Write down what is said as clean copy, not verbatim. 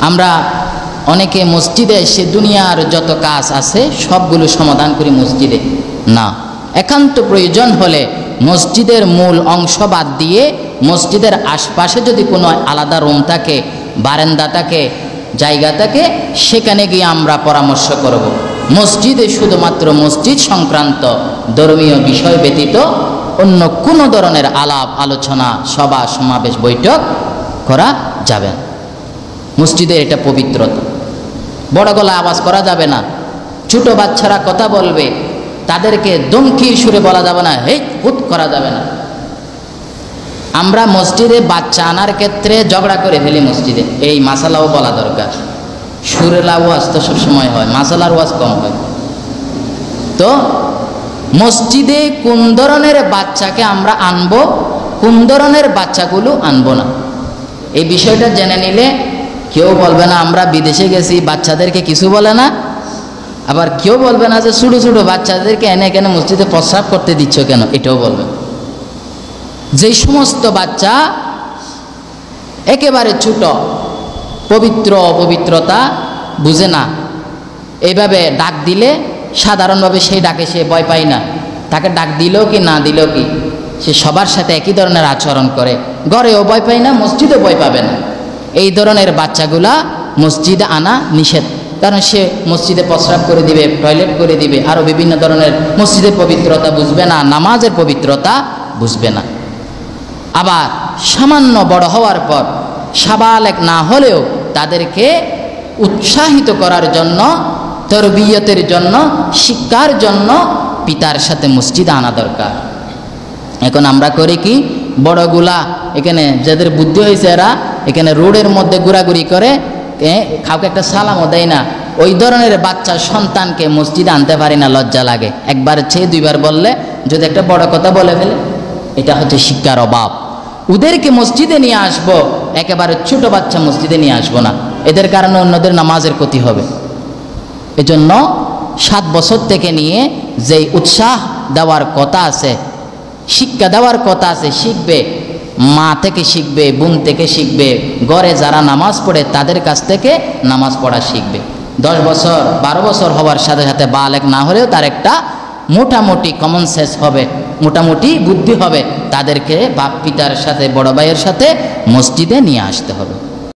আমরা অনেকে মসজিদে এসে দুনিয়ার যত কাজ আছে সবগুলো সমাধান করি মসজিদে না। একান্ত প্রয়োজন হলে মসজিদের মূল অংশ বাদ দিয়ে মসজিদের আশপাশে যদি কোনো আলাদা রুম থাকে, বারান্দা থাকে, জায়গা থাকে, সেখানে গিয়ে আমরা পরামর্শ করব। মসজিদে শুধুমাত্র মসজিদ সংক্রান্ত ধর্মীয় বিষয় ব্যতীত অন্য কোনো ধরনের আলাপ আলোচনা, সভা সমাবেশ, বৈঠক করা যাবে না। মসজিদের এটা পবিত্রতা। বড় গলায় আওয়াজ করা যাবে না। ছোট বাচ্চারা কথা বলবে, তাদেরকে ধমকির সুরে বলা যাবে না, হেই হুত করা যাবে না। আমরা মসজিদে বাচ্চা আনার ক্ষেত্রে ঝগড়া করে ফেলি মসজিদে, এই মাসালাও বলা দরকার। সুরেলা ওয়াজ তো সবসময় হয়, মাসালার ওয়াজ কম হয়। তো মসজিদে কোন ধরনের বাচ্চাকে আমরা আনবো, কোন ধরনের বাচ্চাগুলো আনবো না, এই বিষয়টা জেনে নিলে কেউ বলবে না আমরা বিদেশে গেছি বাচ্চাদেরকে কিছু বলে না, আবার কেউ বলবে না যে ছোটো ছোটো বাচ্চাদেরকে এনে কেন মসজিদে প্রস্রাব করতে দিচ্ছ কেন, এটাও বলবে। যেই সমস্ত বাচ্চা একেবারে ছোট, পবিত্র অপবিত্রতা বুঝে না, এইভাবে ডাক দিলে সাধারণভাবে সেই ডাকে সে ভয় পায় না, তাকে ডাক দিলেও কি না দিলেও কি সে সবার সাথে একই ধরনের আচরণ করে, ঘরেও ভয় পায় না, মসজিদে ভয় পাবে না। এই ধরনের বাচ্চাগুলা মসজিদে আনা নিষেধ, কারণ সে মসজিদে প্রস্রাব করে দিবে, টয়লেট করে দিবে, আরও বিভিন্ন ধরনের মসজিদের পবিত্রতা বুঝবে না, নামাজের পবিত্রতা বুঝবে না। আবার সামান্য বড় হওয়ার পর সাবালেক না হলেও তাদেরকে উৎসাহিত করার জন্য, তরবিয়তের জন্য, শিক্ষার জন্য পিতার সাথে মসজিদে আনা দরকার। এখন আমরা করি কি, বড়গুলা এখানে যাদের বুদ্ধি হয়েছে এরা এখানে রোডের মধ্যে ঘোরাঘুরি করে, কাউকে একটা সালামও দেয় না। ওই ধরনের বাচ্চা সন্তানকে মসজিদে আনতে পারি না, লজ্জা লাগে। একবার চেয়ে দুইবার বললে যদি একটা বড় কথা বলে ফেলে, এটা হচ্ছে শিক্ষার অভাব। ওদেরকে মসজিদে নিয়ে আসবো, একেবারে ছোট বাচ্চা মসজিদে নিয়ে আসবো না, এদের কারণে অন্যদের নামাজের ক্ষতি হবে। এজন্য 7 বছর থেকে নিয়ে যেই উৎসাহ দেওয়ার কথা আছে, শিক্ষা দেওয়ার কথা আছে, শিখবে, মা থেকে শিখবে, বোন থেকে শিখবে, ঘরে যারা নামাজ পড়ে তাদের কাছ থেকে নামাজ পড়া শিখবে। 10 বছর 12 বছর হওয়ার সাথে সাথে বালেক না হলেও তার একটা মোটামুটি কমন সেন্স হবে, মোটামুটি বুদ্ধি হবে, তাদেরকে বাপ পিতার সাথে, বড় ভাইয়ের সাথে মসজিদে নিয়ে আসতে হবে।